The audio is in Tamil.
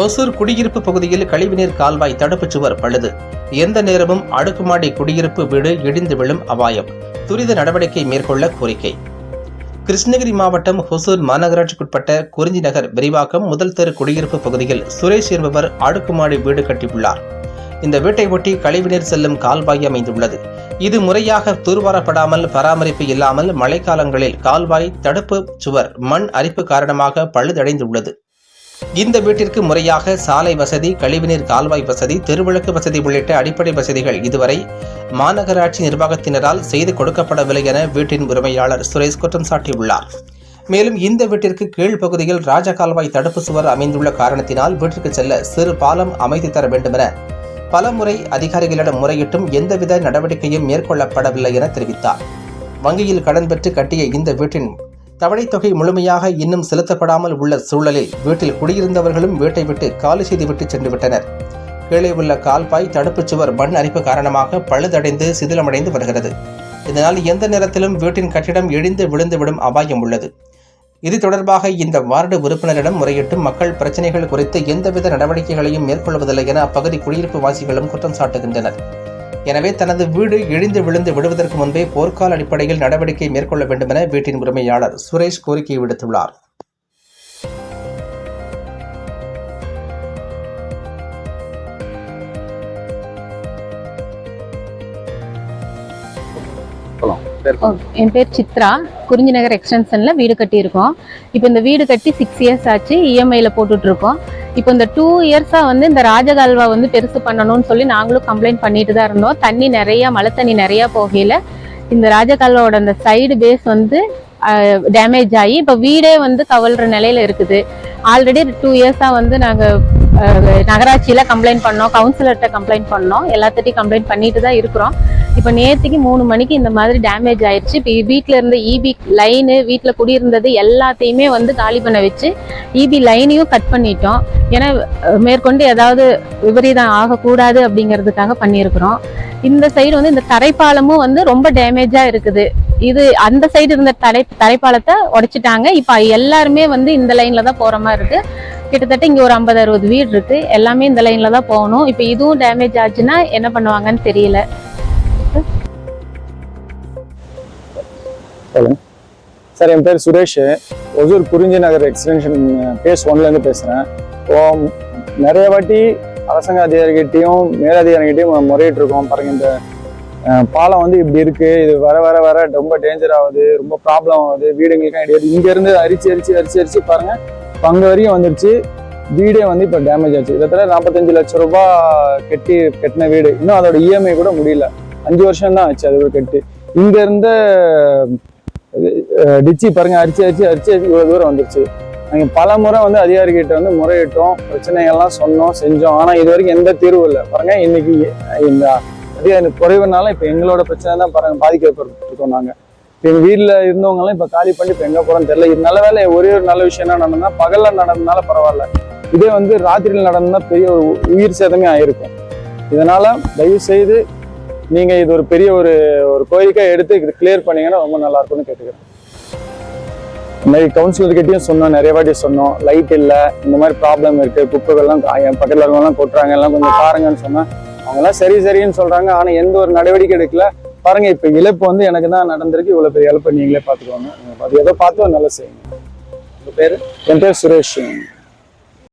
ஒசூர் குடியிருப்பு பகுதியில் கழிவுநீர் கால்வாய் தடுப்புச் சுவர் பழுது. எந்த நேரமும் அடுக்குமாடி குடியிருப்பு வீடு இடிந்து விழும் அபாயம். துரித நடவடிக்கை மேற்கொள்ள கோரிக்கை. கிருஷ்ணகிரி மாவட்டம் ஒசூர் மாநகராட்சிக்குட்பட்ட குறிஞ்சி நகர் விரிவாக்கம் முதல் தெரு குடியிருப்பு பகுதியில் சுரேஷ் என்பவர் அடுக்குமாடி வீடு கட்டியுள்ளார். இந்த வீட்டை ஒட்டி கழிவுநீர் செல்லும் கால்வாய் அமைந்துள்ளது. இது முறையாக தூர்வாரப்படாமல் பராமரிப்பு இல்லாமல் மழைக்காலங்களில் கால்வாய் தடுப்பு சுவர் மண் அரிப்பு காரணமாக பழுதடைந்துள்ளது. இந்த வீட்டிற்கு முறையாக சாலை வசதி, கழிவுநீர் கால்வாய் வசதி, தெருவிளக்கு வசதி உள்ளிட்ட அடிப்படை வசதிகள் இதுவரை மாநகராட்சி நிர்வாகத்தினரால் செய்து கொடுக்கப்படவில்லை என வீட்டின் உரிமையாளர் சுரேஷ் குற்றம் சாட்டியுள்ளார். மேலும் இந்த வீட்டிற்கு கீழ்ப்பகுதியில் ராஜ கால்வாய் தடுப்பு சுவர் அமைந்துள்ள காரணத்தினால் வீட்டிற்கு செல்ல சிறு பாலம் அமைத்து தர வேண்டுமென பலமுறை அதிகாரிகளிடம் முறையிட்டும் எந்தவித நடவடிக்கையும் மேற்கொள்ளப்படவில்லை என தெரிவித்தார். வங்கியில் கடன் பெற்று கட்டிய இந்த வீட்டின் தவணைத் தொகை முழுமையாக இன்னும் செலுத்தப்படாமல் உள்ள சூழலில் வீட்டில் குடியிருந்தவர்களும் வீட்டை விட்டு காலி செய்துவிட்டு சென்று விட்டனர். கீழே உள்ள கால்வாய் தடுப்புச் சுவர் மண் அரிப்பு காரணமாக பழுதடைந்து சிதிலமடைந்து வருகிறது. இதனால் எந்த நேரத்திலும் வீட்டின் கட்டிடம் இடிந்து விழுந்துவிடும் அபாயம் உள்ளது. இது தொடர்பாக இந்த வார்டு உறுப்பினரிடம் முறையிட்டும் மக்கள் பிரச்சினைகள் குறித்து எந்தவித நடவடிக்கைகளையும் மேற்கொள்வதில்லை என அப்பகுதி குடியிருப்பு வாசிகளும் குற்றம் சாட்டுகின்றனர். எனவே தனது வீடு இடிந்து விழுந்து விடுவதற்கு முன்பே போர்க்கால அடிப்படையில் நடவடிக்கை மேற்கொள்ள வேண்டும் என வீட்டின் உரிமையாளர் சுரேஷ் கோரிக்கை விடுத்துள்ளார். என் பேர் சித்ரா. குறிஞ்சி நகர் எக்ஸ்டென்ஷன்ல வீடு கட்டி இருக்கோம். இப்போ இந்த வீடு கட்டி 6 இயர்ஸ் ஆச்சு. இஎம்ஐல போட்டுட்டு இருக்கோம். இப்போ இந்த 2 இயர்ஸா இந்த ராஜகால்வா பெருசு பண்ணணும்னு சொல்லி நாங்களும் கம்ப்ளைண்ட் பண்ணிட்டு தான் இருந்தோம். தண்ணி நிறைய, மழை தண்ணி நிறைய போகையில இந்த ராஜகால்வாவோட அந்த சைடு பேஸ் டேமேஜ் ஆகி இப்போ வீடே கவல்ற நிலையில இருக்குது. ஆல்ரெடி 2 இயர்ஸா நாங்கள் நகராட்சியில கம்ப்ளைண்ட் பண்ணோம், கவுன்சிலர்கிட்ட கம்ப்ளைண்ட் பண்ணோம், எல்லாத்திட்டையும் கம்ப்ளைண்ட் பண்ணிட்டு தான் இருக்கிறோம். இப்போ நேற்றுக்கு 3 மணிக்கு இந்த மாதிரி டேமேஜ் ஆயிடுச்சு. இப்போ வீட்டில் இருந்த இபி லைனு, வீட்டில் குடியிருந்தது எல்லாத்தையுமே காலி பண்ண வச்சு இபி லைனையும் கட் பண்ணிட்டோம். ஏன்னா மேற்கொண்டு ஏதாவது விபரீதம் ஆகக்கூடாது அப்படிங்கிறதுக்காக பண்ணியிருக்கிறோம். இந்த சைடு இந்த தரைப்பாலமும் ரொம்ப டேமேஜா இருக்குது. இது அந்த சைடு இருந்த தரைப்பாலத்தை உடைச்சிட்டாங்க. இப்போ எல்லாருமே இந்த லைன்ல தான் போற மாதிரி இருக்கு. கிட்டத்தட்ட இங்க ஒரு 50-60 வீடு இருக்கு. எல்லாமே இந்த லைன்ல தான் போகணும். இப்போ இதுவும் டேமேஜ் ஆச்சுன்னா என்ன பண்ணுவாங்கன்னு தெரியல. சார், என் பேர் சுரேஷ். ஒசூர் குறிஞ்சி நகர் எக்ஸ்டென்ஷன் பேஸ் 1லேருந்து பேசுகிறேன். இப்போ நிறைய வாட்டி அரசாங்க அதிகாரிகிட்டையும் மேலதிகாரிகிட்டையும் முறையிட்டு இருக்கோம். பாருங்க, இந்த பாலம் இப்படி இருக்கு, இது வர வர வர ரொம்ப டேஞ்சர் ஆகுது, ரொம்ப ப்ராப்ளம் ஆகுது, வீடுங்களுக்கும் கிடையாது. இங்கேருந்து அரிச்சு பாருங்க, இப்போ அங்கே வரையும் வந்துருச்சு. வீடே இப்போ டேமேஜ் ஆச்சு. கிட்டத்தட்ட 45 லட்சம் ரூபாய் கட்டின வீடு. இன்னும் அதோட இஎம்ஐ கூட முடியல. 5 வருஷம் தான் ஆச்சு அது கட்டி. இங்க இருந்த டிச்சி பாருங்க, அரிச்சு இவ்வளவு தூரம் வந்துருச்சு. நாங்கள் பல முறை அதிகாரிகிட்ட முறையிட்டோம், பிரச்சனைகள்லாம் சொன்னோம், செஞ்சோம். ஆனா இது வரைக்கும் எந்த தீர்வும் இல்லை. பாருங்க, இன்னைக்கு இந்த அதிகாரி குறைவுனால இப்ப எங்களோட பிரச்சனை தான் பாருங்க பாதிக்கப்பட்டிருக்கோம். நாங்க இப்போ எங்க வீட்டுல இருந்தவங்க எல்லாம் இப்ப காலி பண்ணி இப்ப எங்க போறோம்னு தெரியல. இது நல்ல வேலை. ஒரே ஒரு நல்ல விஷயம் என்ன நடந்தா, பகல்ல நடந்ததுனால பரவாயில்ல. இதே ராத்திரியில் நடந்தா பெரிய ஒரு உயிர் சேதமே ஆயிருக்கும். இதனால தயவு செய்து நீங்க இது ஒரு பெரிய ஒரு கோரிக்கை எடுத்து இது கிளியர் பண்ணீங்கன்னா ரொம்ப நல்லா இருக்கும்னு கேட்டுக்கிறேன். இந்த மாதிரி கவுன்சிலர்கிட்டையும் சொன்னோம், நிறைய வாட்டி சொன்னோம். லைட் இல்லை, இந்த மாதிரி ப்ராப்ளம் இருக்கு, குப்பைகள்லாம் பக்கத்துல இருக்கவங்கலாம் கொட்டுறாங்க, எல்லாம் கொஞ்சம் பாருங்கன்னு சொன்னா அவங்க எல்லாம் சரின்னு சொல்றாங்க. ஆனா எந்த ஒரு நடவடிக்கை எடுக்கல. பாருங்க, இப்ப இழப்பு எனக்கு தான் நடந்திருக்கு. இவ்வளவு பெரிய இழப்பு நீங்களே பாத்துக்கோங்க. அது ஏதோ பார்த்து நல்லா செய்யுங்க. உங்க பேரு? என் பேர் சுரேஷ்.